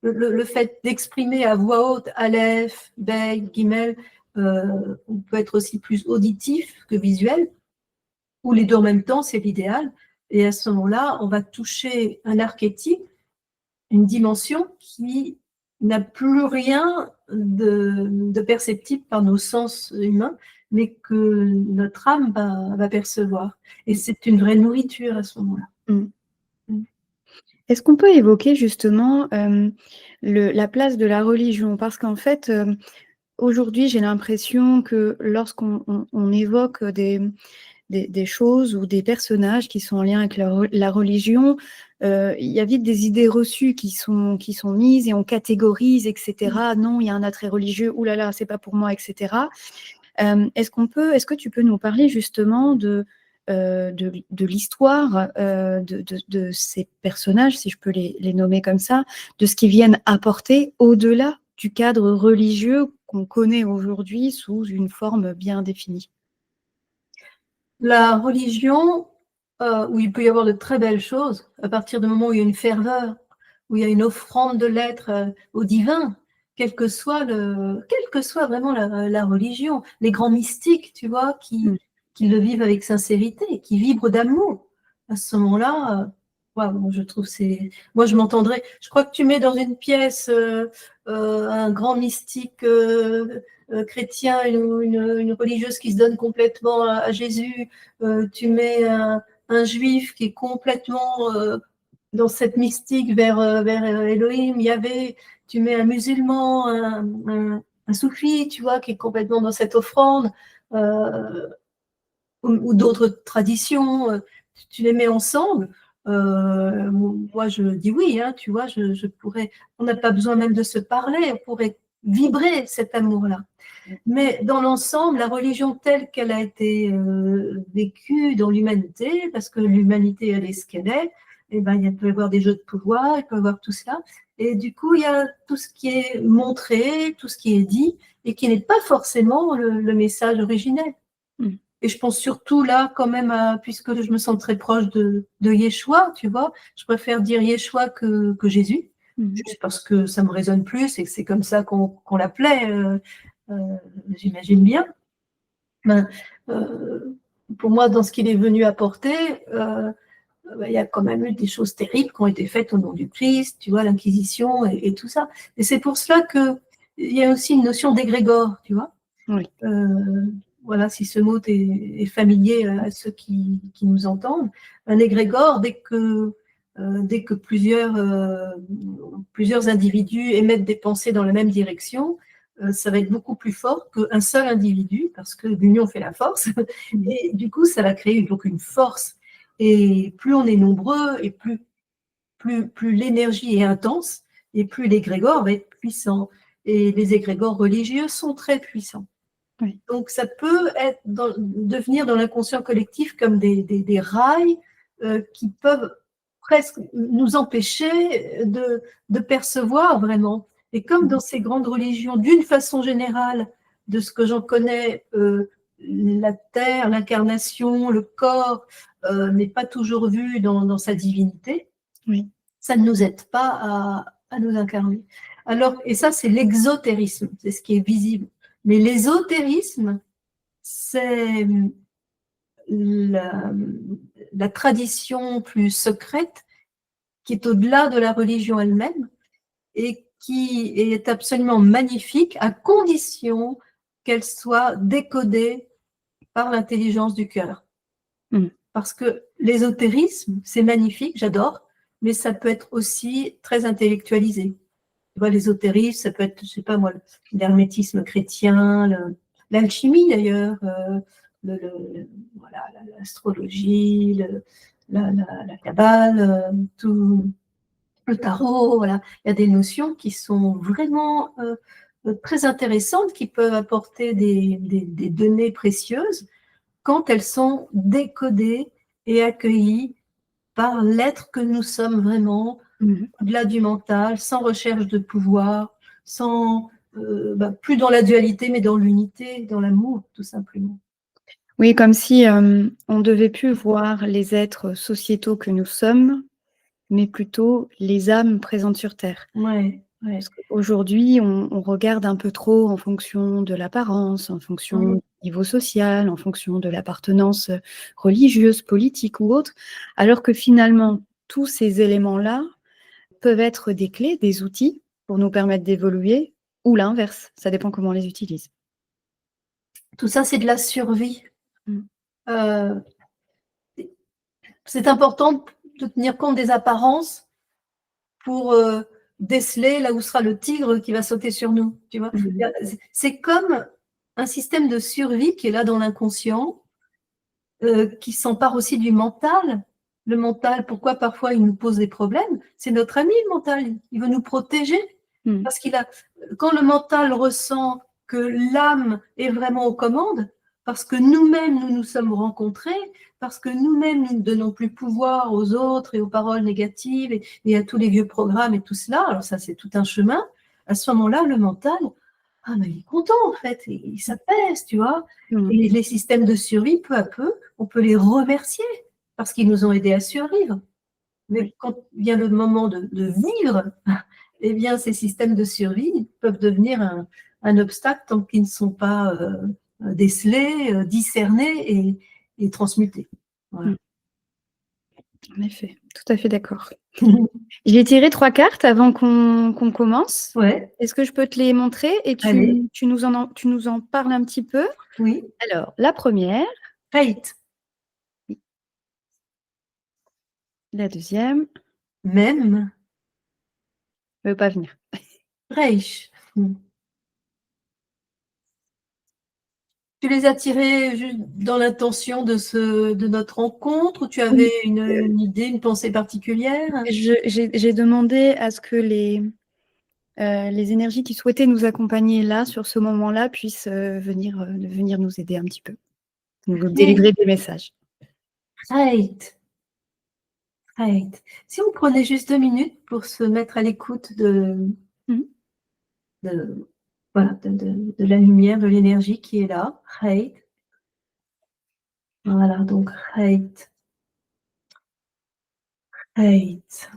le fait d'exprimer à voix haute, Aleph, Bey, Gimel, on peut être aussi plus auditif que visuel, ou les deux en même temps, c'est l'idéal. Et à ce moment-là, on va toucher un archétype, une dimension qui n'a plus rien de perceptible par nos sens humains, mais que notre âme va percevoir. Et c'est une vraie nourriture à ce moment-là. Est-ce qu'on peut évoquer justement la place de la religion? Parce qu'en fait, aujourd'hui, j'ai l'impression que lorsqu'on on évoque des choses ou des personnages qui sont en lien avec la religion, il y a vite des idées reçues qui sont mises et on catégorise, et cetera. Non, il y a un attrait religieux, ouh là là, c'est pas pour moi, et cetera. Est-ce que tu peux nous parler justement de l'histoire de ces personnages, si je peux les nommer comme ça, de ce qu'ils viennent apporter au-delà du cadre religieux qu'on connaît aujourd'hui sous une forme bien définie? La religion, où il peut y avoir de très belles choses, à partir du moment où il y a une ferveur, où il y a une offrande de l'être au divin, quelle que soit vraiment la religion, les grands mystiques, tu vois, qui le vivent avec sincérité, qui vibrent d'amour. À ce moment-là, moi, je trouve moi je m'entendrais. Je crois que tu mets dans une pièce un grand mystique chrétien, une religieuse qui se donne complètement à Jésus, tu mets un juif qui est complètement dans cette mystique vers Elohim, Yahvé, tu mets un musulman, un soufi, tu vois, qui est complètement dans cette offrande, euh, ou d'autres traditions, tu les mets ensemble. Moi, je dis oui, hein, tu vois, je pourrais, on n'a pas besoin même de se parler, on pourrait vibrer cet amour-là. Mais dans l'ensemble, la religion telle qu'elle a été vécue dans l'humanité, parce que l'humanité, elle est ce qu'elle est, et ben, il peut y avoir des jeux de pouvoir, il peut y avoir tout cela. Et du coup, il y a tout ce qui est montré, tout ce qui est dit, et qui n'est pas forcément le message originel. Mm. Et je pense surtout là, quand même, puisque je me sens très proche de Yeshua, tu vois, je préfère dire Yeshua que Jésus, juste parce que ça me résonne plus et que c'est comme ça qu'on l'appelait, j'imagine bien. Ben, pour moi, dans ce qu'il est venu apporter, il y a quand même eu des choses terribles qui ont été faites au nom du Christ, tu vois, l'Inquisition et tout ça. Et c'est pour cela qu'il y a aussi une notion d'égrégore, tu vois. Oui. Voilà, si ce mot est familier à ceux qui nous entendent. Un égrégore, dès que plusieurs individus émettent des pensées dans la même direction, ça va être beaucoup plus fort qu'un seul individu, parce que l'union fait la force. Et du coup, ça va créer donc une force. Et plus on est nombreux, et plus l'énergie est intense, et plus l'égrégore va être puissant. Et les égrégores religieux sont très puissants. Oui. Donc, ça peut devenir dans l'inconscient collectif comme des rails qui peuvent presque nous empêcher de percevoir vraiment. Et comme dans ces grandes religions, d'une façon générale, de ce que j'en connais, la terre, l'incarnation, le corps n'est pas toujours vu dans sa divinité, Oui. ça ne nous aide pas à nous incarner. Alors, et ça, c'est l'exotérisme, c'est ce qui est visible. Mais l'ésotérisme, c'est la tradition plus secrète qui est au-delà de la religion elle-même et qui est absolument magnifique à condition qu'elle soit décodée par l'intelligence du cœur. Parce que l'ésotérisme, c'est magnifique, j'adore, mais ça peut être aussi très intellectualisé. Tu vois, l'ésotérisme, ça peut être, je sais pas moi, l'hermétisme chrétien, l'alchimie d'ailleurs, voilà, l'astrologie, la Kabbale, tout le tarot, voilà. Il y a des notions qui sont vraiment très intéressantes, qui peuvent apporter des données précieuses quand elles sont décodées et accueillies par l'être que nous sommes vraiment, au-delà du mental, sans recherche de pouvoir, plus dans la dualité, mais dans l'unité, dans l'amour, tout simplement. Oui, comme si on ne devait plus voir les êtres sociétaux que nous sommes, mais plutôt les âmes présentes sur Terre. Ouais. Parce qu'aujourd'hui, on regarde un peu trop en fonction de l'apparence, en fonction du niveau social, en fonction de l'appartenance religieuse, politique ou autre, alors que finalement, tous ces éléments-là peuvent être des clés, des outils pour nous permettre d'évoluer, ou l'inverse, ça dépend comment on les utilise. Tout ça, c'est de la survie. C'est important de tenir compte des apparences, pour déceler là où sera le tigre qui va sauter sur nous, tu vois. C'est comme un système de survie qui est là dans l'inconscient, qui s'empare aussi du mental. Le mental, pourquoi parfois il nous pose des problèmes? C'est notre ami, le mental. Il veut nous protéger. Parce quand le mental ressent que l'âme est vraiment aux commandes, parce que nous-mêmes, nous nous sommes rencontrés, parce que nous-mêmes, nous ne donnons plus pouvoir aux autres et aux paroles négatives et à tous les vieux programmes et tout cela, alors ça, c'est tout un chemin. À ce moment-là, le mental, ah, mais il est content, en fait, il s'apaise, tu vois. Et les systèmes de survie, peu à peu, on peut les remercier parce qu'ils nous ont aidés à survivre. Mais quand vient le moment de vivre, eh bien, ces systèmes de survie peuvent devenir un obstacle tant qu'ils ne sont pas décelés, discernés et transmutés. Voilà. En effet, tout à fait d'accord. J'ai tiré 3 cartes avant qu'on commence. Ouais. Est-ce que je peux te les montrer et tu nous en parles un petit peu? Oui. Alors, la première. Fate. La deuxième. Même. Ne veut pas venir. Reich. Tu les as tirés juste dans l'intention de notre rencontre ou tu avais une idée, une pensée particulière? J'ai demandé à ce que les énergies qui souhaitaient nous accompagner là, sur ce moment-là, puissent venir nous aider un petit peu, nous délivrer des messages. Right. Si on prenait juste 2 minutes pour se mettre à l'écoute de la lumière, de l'énergie qui est là. Right. Voilà, donc right.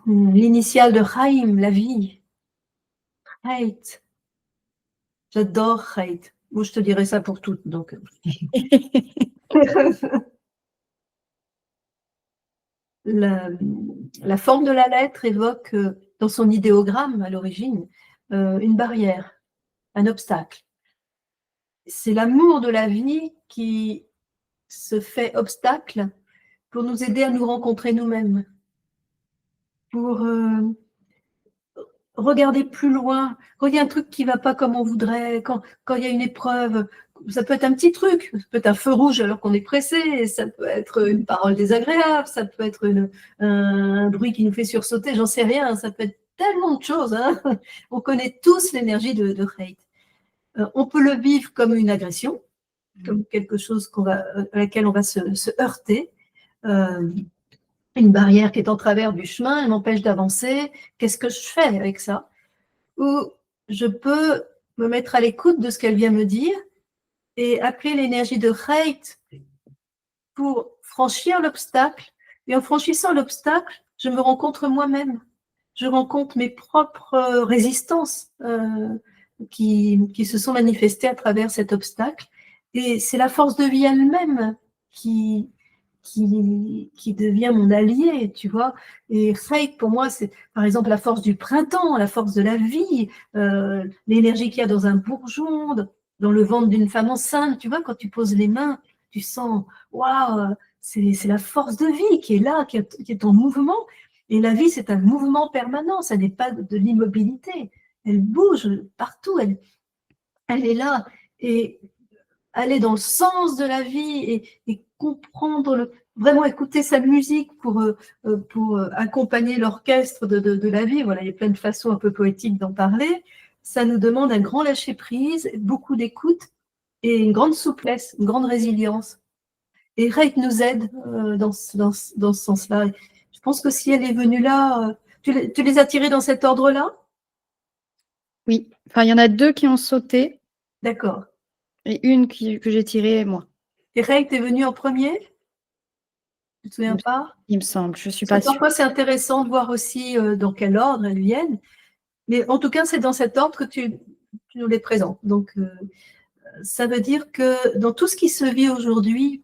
L'initiale de Chaim, la vie. Right. J'adore right. Moi, je te dirais ça pour toutes, donc. La forme de la lettre évoque, dans son idéogramme à l'origine, une barrière, un obstacle. C'est l'amour de la vie qui se fait obstacle pour nous aider à nous rencontrer nous-mêmes, pour regarder plus loin. Quand il y a un truc qui ne va pas comme on voudrait, quand il y a une épreuve, ça peut être un petit truc, ça peut être un feu rouge alors qu'on est pressé, ça peut être une parole désagréable, ça peut être un bruit qui nous fait sursauter, j'en sais rien, ça peut être tellement de choses. Hein. On connaît tous l'énergie de hate. On peut le vivre comme une agression, comme quelque chose à laquelle on va se heurter. Une barrière qui est en travers du chemin, elle m'empêche d'avancer. Qu'est-ce que je fais avec ça? Ou je peux me mettre à l'écoute de ce qu'elle vient me dire et appeler l'énergie de hate pour franchir l'obstacle. Et en franchissant l'obstacle, je me rencontre moi-même. Je rencontre mes propres résistances qui se sont manifestées à travers cet obstacle. Et c'est la force de vie elle-même qui devient mon allié, tu vois. Et Fate, pour moi, c'est par exemple la force du printemps, la force de la vie, l'énergie qu'il y a dans un bourgeon, dans le ventre d'une femme enceinte, tu vois, quand tu poses les mains, tu sens, waouh, c'est la force de vie qui est là, qui est en mouvement. Et la vie, c'est un mouvement permanent, ça n'est pas de l'immobilité. Elle bouge partout, elle est là. Et aller dans le sens de la vie et comprendre, vraiment écouter sa musique pour accompagner l'orchestre de la vie. Voilà, il y a plein de façons un peu poétiques d'en parler. Ça nous demande un grand lâcher-prise, beaucoup d'écoute et une grande souplesse, une grande résilience. Et Reik nous aide dans ce sens-là. Je pense que si elle est venue là, tu les as tirés dans cet ordre-là? Oui, enfin, il y en a 2 qui ont sauté. D'accord. Et une que j'ai tirée, moi. Et Reik, t'es venue en premier? Tu te souviens pas? Il me semble, je ne suis pas sûre. Parfois, c'est intéressant de voir aussi dans quel ordre elles viennent. Mais en tout cas, c'est dans cet ordre que tu nous les présentes. Donc, ça veut dire que dans tout ce qui se vit aujourd'hui,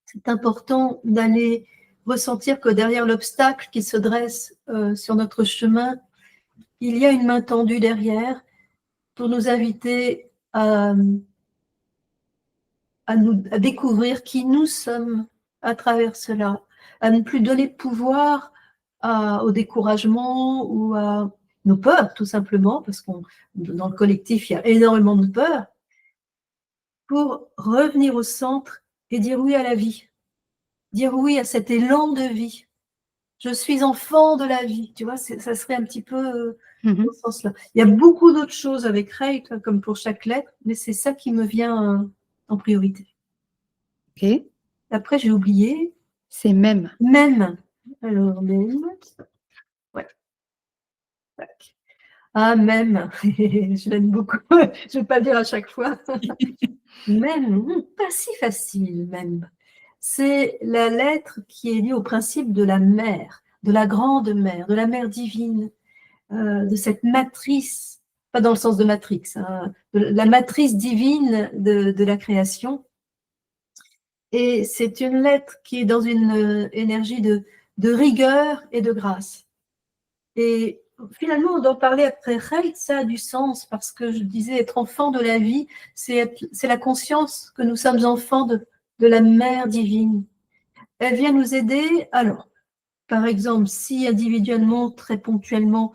c'est important d'aller ressentir que derrière l'obstacle qui se dresse sur notre chemin, il y a une main tendue derrière pour nous inviter à découvrir qui nous sommes à travers cela, à ne plus donner pouvoir au découragement ou à nos peurs, tout simplement, parce que dans le collectif, il y a énormément de peurs, pour revenir au centre et dire oui à la vie, dire oui à cet élan de vie. Je suis enfant de la vie, tu vois, ça serait un petit peu dans ce sens-là. Il y a beaucoup d'autres choses avec Reiki, comme pour chaque lettre, mais c'est ça qui me vient en priorité. Ok. Après, j'ai oublié. C'est même. Même. Alors, même. Ouais. Tac. Ah, même. Je l'aime beaucoup. Je ne vais pas le dire à chaque fois. Même. Pas si facile, même. C'est la lettre qui est liée au principe de la mère, de la grande mère, de la mère divine, de cette matrice, pas dans le sens de Matrix, hein, de la matrice divine de la création. Et c'est une lettre qui est dans une énergie de rigueur et de grâce. Et finalement, d'en parler après Reiki, ça a du sens, parce que je disais, être enfant de la vie, c'est la conscience que nous sommes enfants de la mère divine. Elle vient nous aider. Alors, par exemple, si individuellement, très ponctuellement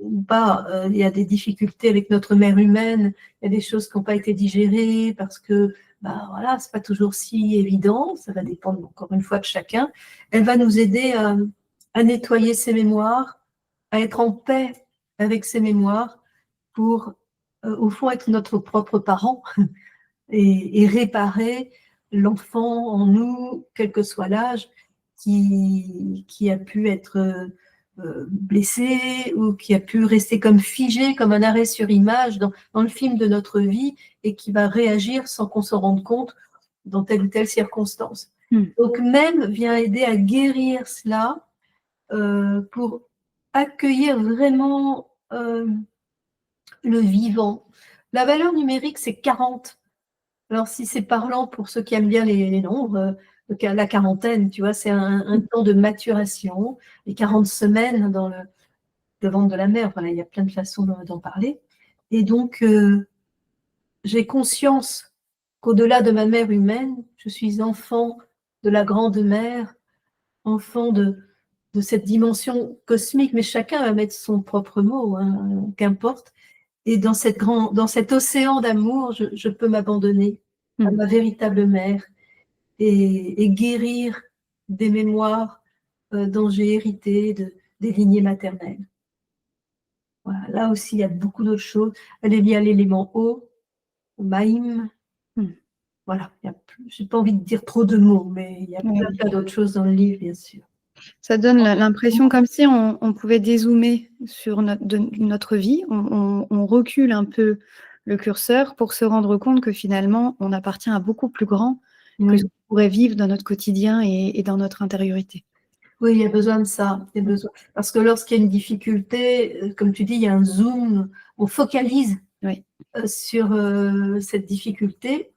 ou pas, il y a des difficultés avec notre mère humaine, il y a des choses qui n'ont pas été digérées parce que, bah, voilà, c'est pas toujours si évident, ça va dépendre encore une fois de chacun. Elle va nous aider à nettoyer ses mémoires, à être en paix avec ses mémoires pour, au fond, être notre propre parent et réparer l'enfant en nous, quel que soit l'âge, qui a pu être blessé ou qui a pu rester comme figé, comme un arrêt sur image dans le film de notre vie et qui va réagir sans qu'on s'en rende compte dans telle ou telle circonstance. Donc même vient aider à guérir cela pour accueillir vraiment le vivant. La valeur numérique, c'est 40. Alors, si c'est parlant pour ceux qui aiment bien les nombres, la quarantaine, tu vois, c'est un temps de maturation, les 40 semaines dans le ventre de la mère. Voilà, il y a plein de façons d'en parler. Et donc, j'ai conscience qu'au-delà de ma mère humaine, je suis enfant de la grande mère, enfant de cette dimension cosmique, mais chacun va mettre son propre mot, hein, qu'importe. Et dans cet océan d'amour, je peux m'abandonner à ma véritable mère et guérir des mémoires dont j'ai hérité des lignées maternelles. Voilà, là aussi, il y a beaucoup d'autres choses. Elle est liée à l'élément eau, au maïm. Voilà, je n'ai pas envie de dire trop de mots, mais il y a plein d'autres choses dans le livre, bien sûr. Ça donne l'impression comme si on pouvait dézoomer sur notre vie, on recule un peu le curseur pour se rendre compte que finalement, on appartient à beaucoup plus grand que ce qu'on pourrait vivre dans notre quotidien et dans notre intériorité. Oui, il y a besoin de ça. Il y a besoin. Parce que lorsqu'il y a une difficulté, comme tu dis, il y a un zoom, on focalise sur cette difficulté.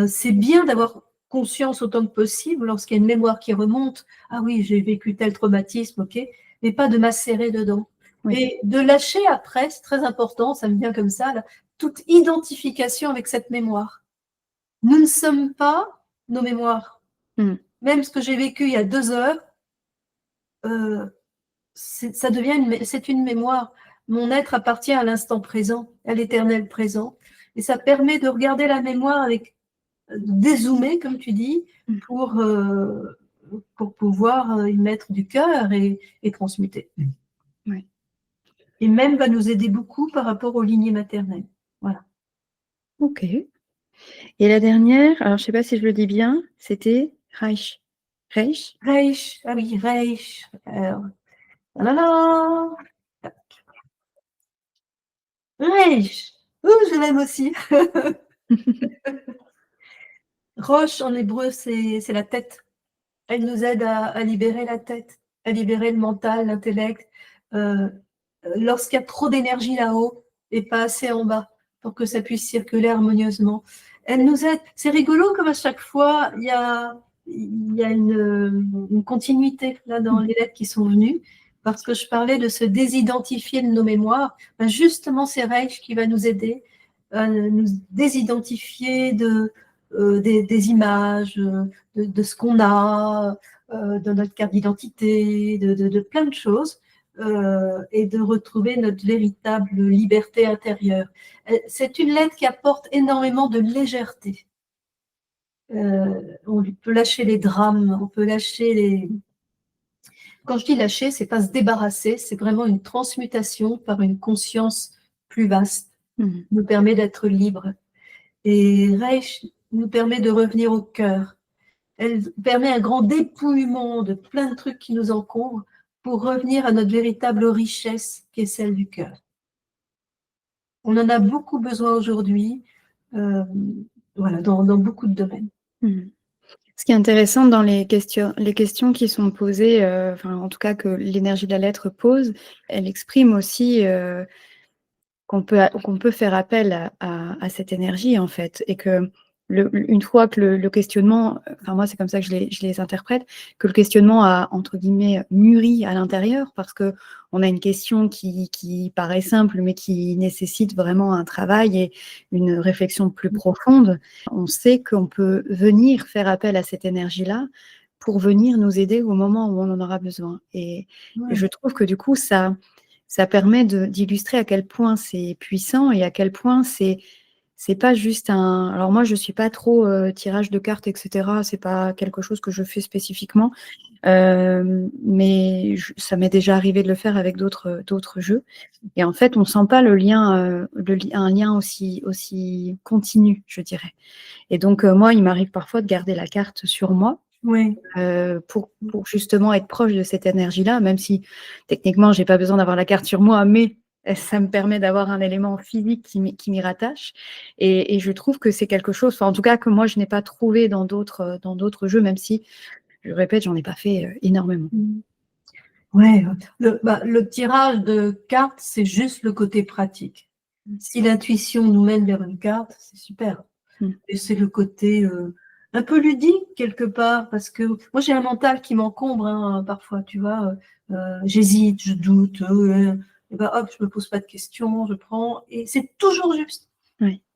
C'est bien d'avoir conscience autant que possible lorsqu'il y a une mémoire qui remonte. Ah oui, j'ai vécu tel traumatisme, ok, mais pas de macérer dedans. Et de lâcher après, c'est très important, ça me vient comme ça, là, toute identification avec cette mémoire. Nous ne sommes pas nos mémoires. Même ce que j'ai vécu il y a 2 heures, c'est une mémoire. Mon être appartient à l'instant présent, à l'éternel présent. Et ça permet de regarder la mémoire avec dézoomer, comme tu dis, pour pouvoir y mettre du cœur et transmuter. Ouais. Et même va nous aider beaucoup par rapport aux lignées maternelles. Voilà. Ok. Et la dernière, alors je ne sais pas si je le dis bien, c'était Reich. Reich. Reich, ah oui, Reich. Alors, là. Reich. Je l'aime aussi. Roche en hébreu, c'est la tête. Elle nous aide à libérer la tête, à libérer le mental, l'intellect. Lorsqu'il y a trop d'énergie là-haut et pas assez en bas pour que ça puisse circuler harmonieusement. Elle nous aide. C'est rigolo comme à chaque fois, il y a une continuité là dans les lettres qui sont venues parce que je parlais de se désidentifier de nos mémoires. Ben justement, c'est Reich qui va nous aider à nous désidentifier des images, de ce qu'on a, dans notre carte d'identité, de plein de choses, et de retrouver notre véritable liberté intérieure. C'est une lettre qui apporte énormément de légèreté. On peut lâcher les drames, on peut lâcher les... Quand je dis lâcher, c'est pas se débarrasser, c'est vraiment une transmutation par une conscience plus vaste, qui nous permet d'être libre. Et Reich nous permet de revenir au cœur. Elle permet un grand dépouillement de plein de trucs qui nous encombrent pour revenir à notre véritable richesse qui est celle du cœur. On en a beaucoup besoin aujourd'hui, voilà, dans beaucoup de domaines. Ce qui est intéressant dans les questions qui sont posées, enfin, en tout cas que l'énergie de la lettre pose, elle exprime aussi qu'on peut faire appel à cette énergie, en fait, et que une fois que le questionnement, enfin moi c'est comme ça que je les interprète, que le questionnement a, entre guillemets, mûri à l'intérieur, parce que on a une question qui paraît simple, mais qui nécessite vraiment un travail et une réflexion plus profonde. On sait qu'on peut venir faire appel à cette énergie-là pour venir nous aider au moment où on en aura besoin. Et je trouve que du coup, ça permet d'illustrer à quel point c'est puissant et à quel point c'est pas juste un... Alors moi, je suis pas trop tirage de cartes, etc. C'est pas quelque chose que je fais spécifiquement, mais ça m'est déjà arrivé de le faire avec d'autres jeux. Et en fait, on sent pas le lien, un lien aussi continu, je dirais. Et donc moi, il m'arrive parfois de garder la carte sur moi. Oui. Pour justement être proche de cette énergie-là, même si techniquement, j'ai pas besoin d'avoir la carte sur moi, mais ça me permet d'avoir un élément physique qui m'y rattache. Et je trouve que c'est quelque chose, enfin, en tout cas, que moi, je n'ai pas trouvé dans d'autres jeux, même si, je répète, j'en ai pas fait énormément. Ouais, le tirage de cartes, c'est juste le côté pratique. Si l'intuition nous mène vers une carte, c'est super. Et c'est le côté un peu ludique quelque part, parce que moi j'ai un mental qui m'encombre hein, parfois, tu vois. J'hésite, je doute, et ben hop, je me pose pas de questions, je prends, et c'est toujours juste,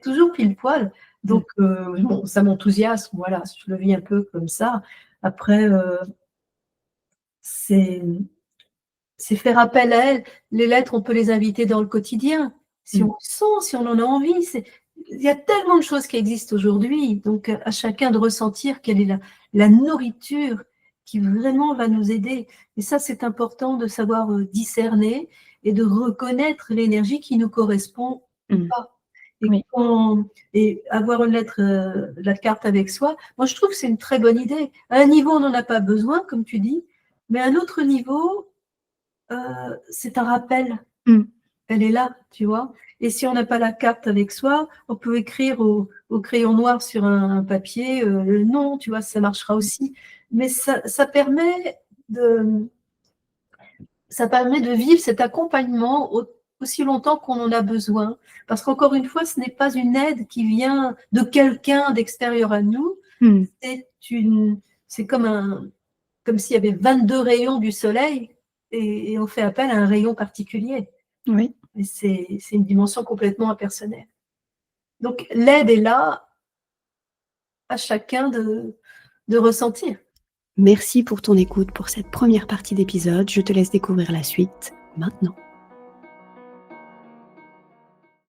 toujours pile poil. Donc bon, ça m'enthousiasme, voilà, je le vis un peu comme ça. Après, c'est faire appel à elles. Les lettres, on peut les inviter dans le quotidien. Si on le sent, si on en a envie, il y a tellement de choses qui existent aujourd'hui. Donc, à chacun de ressentir quelle est la nourriture qui vraiment va nous aider. Et ça, c'est important de savoir discerner et de reconnaître l'énergie qui nous correspond ou pas. Et avoir une lettre, la carte avec soi, moi, je trouve que c'est une très bonne idée. À un niveau, on n'en a pas besoin, comme tu dis, mais à un autre niveau, c'est un rappel. Elle est là, tu vois. Et si on n'a pas la carte avec soi, on peut écrire au crayon noir sur un papier le nom, tu vois, ça marchera aussi. Mais ça permet de vivre cet accompagnement aussi longtemps qu'on en a besoin. Parce qu'encore une fois, ce n'est pas une aide qui vient de quelqu'un d'extérieur à nous. C'est comme s'il y avait 22 rayons du soleil et on fait appel à un rayon particulier. Oui. Et c'est une dimension complètement impersonnelle. Donc, l'aide est là à chacun de ressentir. Merci pour ton écoute pour cette première partie d'épisode. Je te laisse découvrir la suite maintenant.